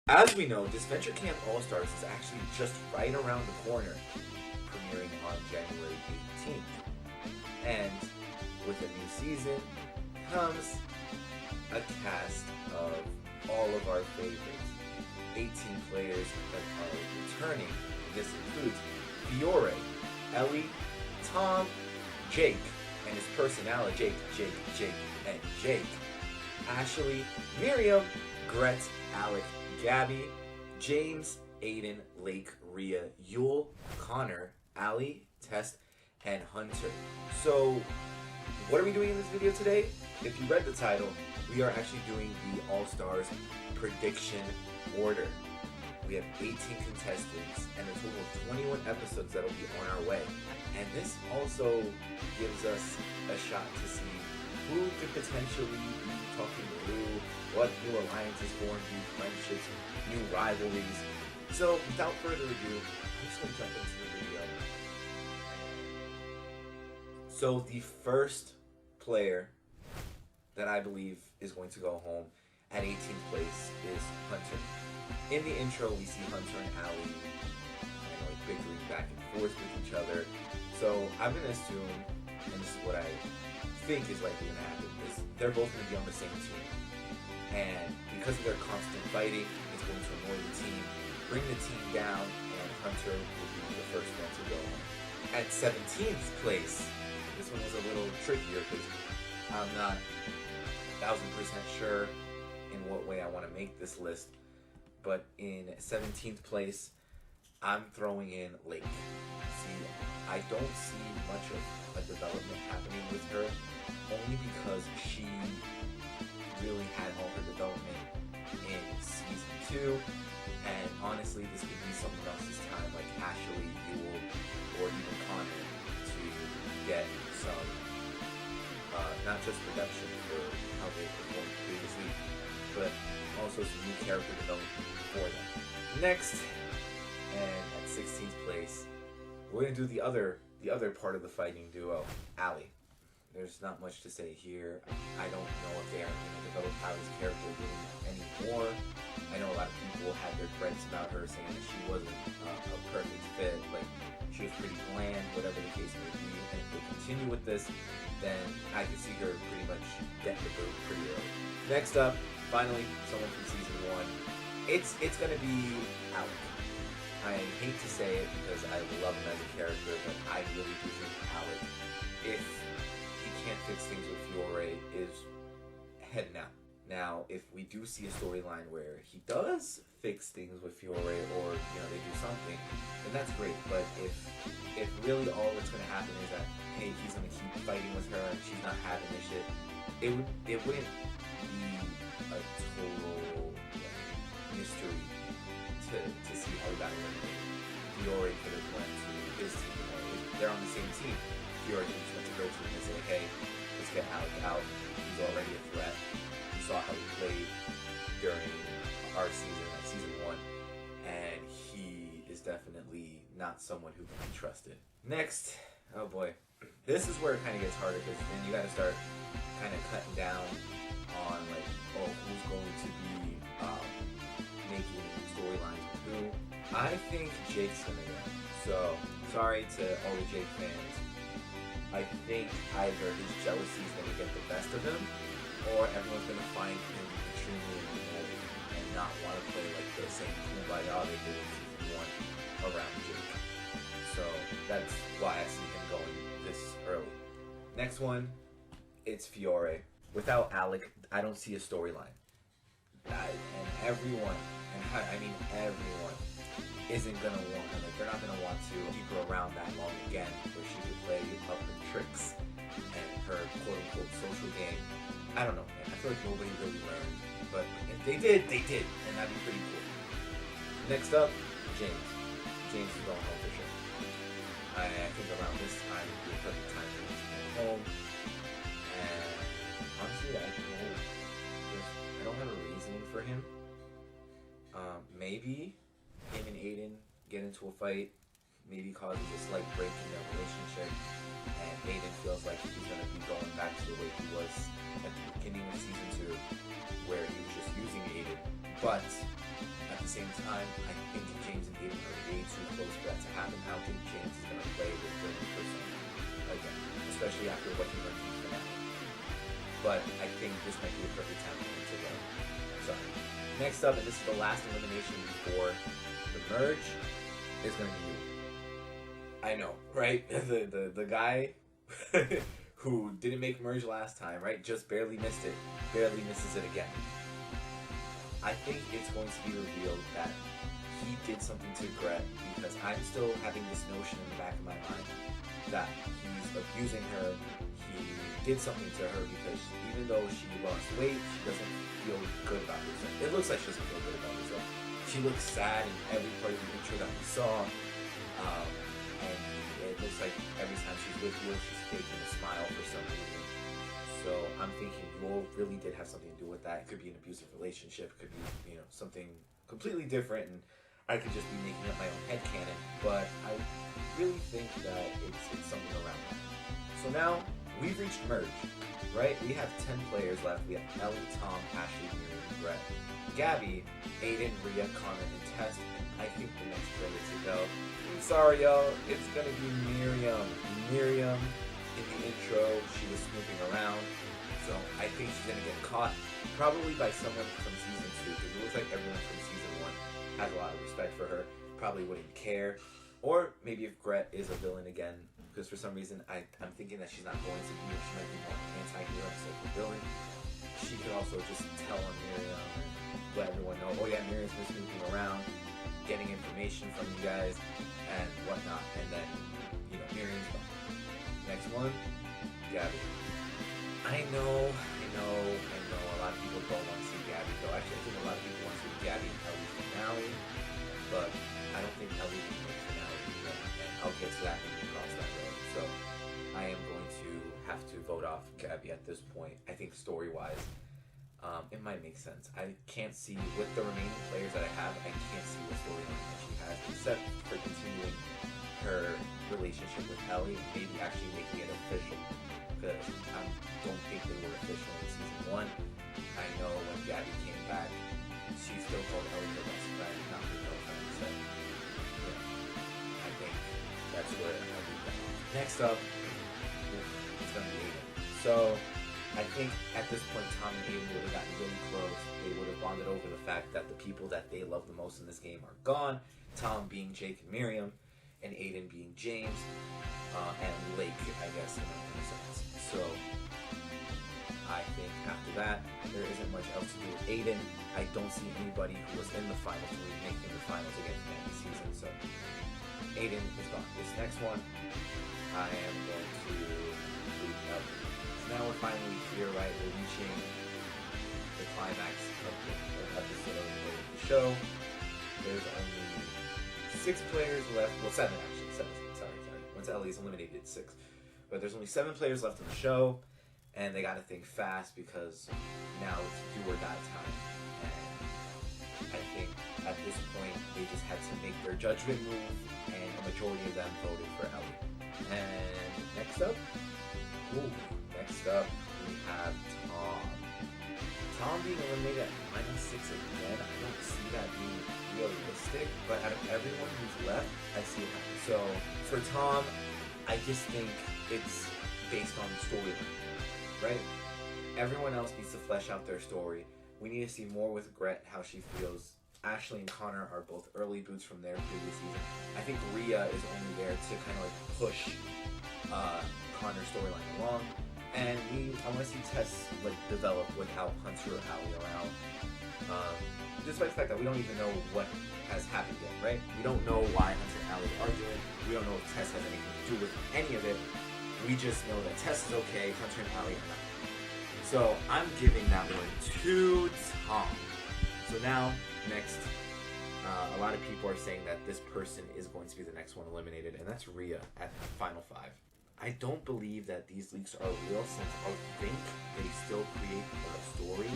As we know, Disventure Camp All-Stars is actually just right around the corner, premiering on January 18th. And with a new season comes a cast of all of our favorites. 18 players that are returning. This includes Fiore, Ellie, Tom, Jake, and his personality, Jake, and Jake, Ashley, Miriam, Gret, Alec, Gabby, James, Aiden, Lake, Rhea, Yule, Connor, Ali, Test, and Hunter. So, what are we doing in this video today? If you read the title, we are actually doing the All-Stars prediction order. We have 18 contestants and a total of 21 episodes that will be on our way. And this also gives us a shot to see who could potentially be talking to who, what new alliances form, new friendships, new rivalries. So without further ado, I'm just going to jump into the video. So the first player that I believe is going to go home at 18th place is Hunter. In the intro, we see Hunter and Ali bickering back and forth with each other. So I'm going to assume, and this is what I think is likely going to happen, is they're both going to be on the same team. And because of their constant fighting, it's going to annoy the team, bring the team down, and Hunter will be the first one to go home. At 17th place, this one was a little trickier because I'm not 1000% sure in what way I want to make this list. But in 17th place, I'm throwing in Lake. See, I don't see much of a development happening with her, only because she really had all her development in season 2, and honestly, this could be someone else's time, like Ashley, Yule, or even Connor, to get some, not just production for how they performed previously, but also some new character development for them. Next, and at 16th place, we're gonna do the other part of the fighting duo, Ali. There's not much to say here. I don't know if they are going to develop Ali's character really anymore. I know a lot of people had their gripes about her, saying that she wasn't a perfect fit, like she was pretty bland, whatever the case may be. And if they continue with this, then I can see her pretty much get the boot pretty early. Next up, finally, someone from season 1. It's gonna be Alec. I hate to say it because I love him as a character, but I really do think Alec, if he can't fix things with Fiore, is heading out. Now, if we do see a storyline where he does fix things with Fiore, or they do something, then that's great. But if really all that's gonna happen is that, hey, he's gonna keep fighting with her and she's not having this shit, it wouldn't be a total mystery to see how he got eliminated. Fiore could have went to his team, if they're on the same team. Fiore could just went to her team and say, hey, let's get Alec out. He's already a threat. We saw how he played during our season, season 1, and he is definitely not someone who can be trusted. Next, oh boy, this is where it kind of gets harder, because then you got to start kind of cutting down on who's going to be making storylines with who. I think Jake's gonna go. So sorry to all the Jake fans. I think either his jealousy is gonna get the best of him, or everyone's gonna find him extremely annoying and not want to play like the same kumbaya they did in season 1 around Jake. So that's why I see him going this early. Next one, it's Fiore. Without Alec, I don't see a storyline. And everyone, everyone isn't gonna want, they're not gonna want to keep her around that long again, where she could play up her tricks and her quote-unquote social game. I don't know, man. I feel like nobody really learned, but if they did, and that'd be pretty cool. Next up, James. James is going home for sure. I think around this time would be a perfect time for him to come home. And honestly, I don't have a reasoning for him. Maybe him and Aiden get into a fight, maybe causes a slight break in their relationship, and Aiden feels like he's going to be going back to the way he was at the beginning of season 2, where he was just using Aiden. But at the same time, I think James and Aiden are way too close for that to happen. I don't think James is going to play with Dylan Persona again, especially after what he went through for now. But I think this might be the perfect time for him to go. So, next up, and this is the last elimination before the merge, is going to be you. I know, right? The guy who didn't make merge last time, right? Just barely missed it. Barely misses it again. I think it's going to be revealed that he did something to Gret, because I'm still having this notion in the back of my mind that he's abusing her. He did something to her because even though she lost weight, she doesn't feel good about herself. It looks like she doesn't feel good about herself. She looks sad in every part of the intro that we saw. And it looks like every time she's with you, she's faking a smile for some reason. So I'm thinking Roll really did have something to do with that. It could be an abusive relationship. It could be, something completely different, and I could just be making up my own headcanon. But I really think that it's something around that. So now we've reached merge, right? We have 10 players left. We have Ellie, Tom, Ashley, Miriam, Gret, Gabby, Aiden, Rhea, Connor, and Tess. And I think the next player to go, I'm sorry, y'all, it's gonna be Miriam. Miriam, in the intro, she was snooping around, so I think she's gonna get caught, probably by someone from season 2, because it looks like everyone from season 1 has a lot of respect for her, probably wouldn't care. Or maybe if Gret is a villain again, because for some reason I'm thinking that she's not going to be, or she might be more anti-hero instead of a villain. She could also just tell on Miriam and let everyone know, oh yeah, Miriam's been snooping around, getting information from you guys and whatnot, and then Miriam's gone. Next one, Gabby. I know a lot of people don't want to see Gabby go. Actually, I think a lot of people want to see Gabby and Ellie's finale, but I don't think Ellie can make finale either, and I'll get to that when we cross that road. So I am going to have to vote off Gabby at this point. I think story-wise, it might make sense. I can't see, with the remaining players that I have, I can't see the storyline that she has, except for continuing her relationship with Ellie, maybe actually making it official, because I don't think they were official in season 1. I know when Gabby came back, she still called Ellie her best friend, not her girlfriend, so I think that's where I leave that off. Next up, it's going to be Aiden. So I think at this point, Tom and Aiden would have gotten really close. They would have bonded over the fact that the people that they love the most in this game are gone. Tom being Jake and Miriam, and Aiden being James, and Lake, I guess, in a sense. So I think after that, there isn't much else to do with Aiden. I don't see anybody who was in the final 3 making the finals again for any season. So Aiden is gone. This next one, I am going to boot up. Now we're finally here, right? We're reaching the climax of the episode of the show. There's only 6 players left. Well, 7 actually. 7. Sorry. Once Ellie's eliminated, 6. But there's only 7 players left in the show, and they got to think fast because now it's do or die time. And I think at this point they just had to make their judgment move, and a majority of them voted for Ellie. And next up, we have Tom. Tom being eliminated at -6 again, I don't see that being realistic, but out of everyone who's left, I see it happen. So for Tom, I just think it's based on the storyline, right? Everyone else needs to flesh out their story. We need to see more with Gret, how she feels. Ashley and Connor are both early boots from their previous season. I think Rhea is only there to kind of like push Connor's storyline along. And I want to see Tess like develop with how Hunter or Allie are out. Despite the fact that we don't even know what has happened yet, right? We don't know why Hunter and Allie are arguing. We don't know if Tess has anything to do with any of it. We just know that Tess is okay, Hunter and Allie are not. So I'm giving that one to Tom. So now, next, a lot of people are saying that this person is going to be the next one eliminated, and that's Rhea at Final 5. I don't believe that these leaks are real, since I think they still create the story,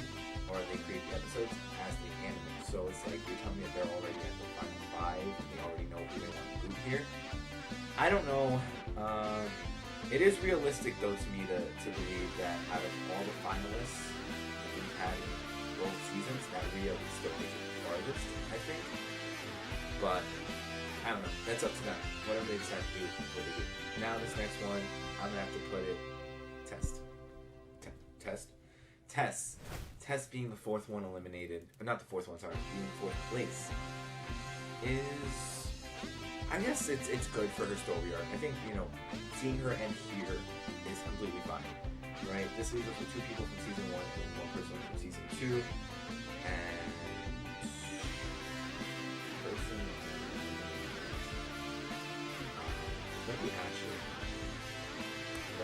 or they create the episodes as they animate. So it's like you're telling me that they're already at the Final 5, and they already know who they want to boot here. I don't know. It is realistic, though, to me to believe that out of all the finalists that we've had in both seasons, that Rhea would still make it farthest, I think. But I don't know. That's up to them. Whatever they decide to do, what they do. Now this next one, I'm gonna have to put it Test. Test being the fourth one eliminated, but not the fourth one. Sorry, being fourth place is. I guess it's good for her story arc. I think, you know, seeing her end here is completely fine, right? This leaves us with 2 people from season 1 and 1 person from season 2, and person might be Ashley,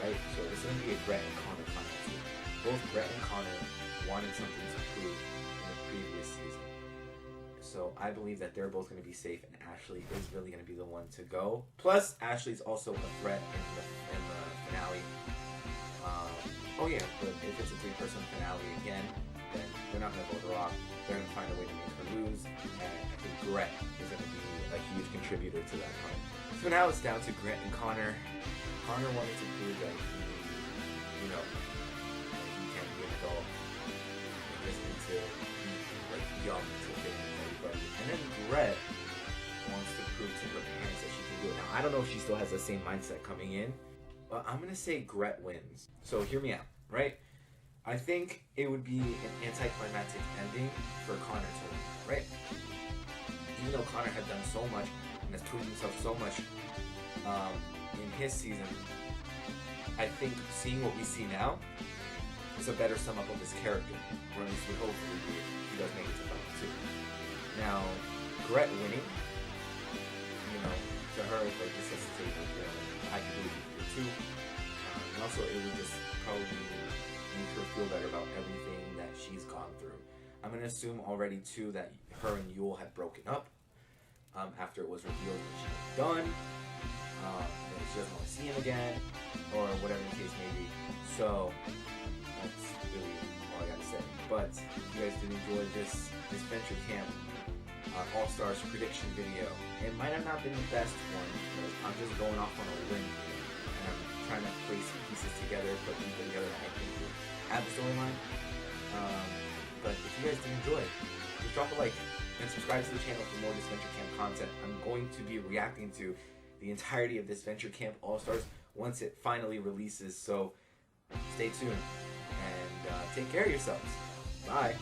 right? So this is gonna be a Brett and Connor final team. Both Brett and Connor wanted something to prove in the previous season. So I believe that they're both going to be safe, and Ashley is really going to be the one to go. Plus, Ashley's also a threat in the finale. Oh yeah, but if it's a 3-person finale again, then they're not going to vote her off. They're going to find a way to make her lose, and I think Gret is going to be a huge contributor to that part. So now it's down to Gret and Connor. Connor wanted to prove that he, you know, that he can be an adult. He just needs to be like young to fit in. And then Gret wants to prove to her parents that she can do it. Now, I don't know if she still has the same mindset coming in, but I'm going to say Gret wins. So hear me out, right? I think it would be an anticlimactic ending for Connor to win, right? Even though Connor had done so much and has proved himself so much in his season, I think seeing what we see now is a better sum up of his character, or at least would hopefully be if he does make it to final 2. Now, Gret winning, you know, to her, like, this sets the table, you know, I can believe it too. And also, it would just probably make her feel better about everything that she's gone through. I'm going to assume already, too, that her and Yul had broken up after it was revealed that she was done, that she doesn't want to see him again, or whatever the case may be. So, that's really all I got to say. But if you guys did enjoy this Disventure Camp All-Stars prediction video, it might have not been the best one, because I'm just going off on a whim here, and I'm trying to place pieces together, put people together that I think will add the storyline. But if you guys did enjoy, just drop a like and subscribe to the channel for more Disventure Camp content. I'm going to be reacting to the entirety of Disventure Camp All-Stars once it finally releases, so stay tuned and take care of yourselves. Bye.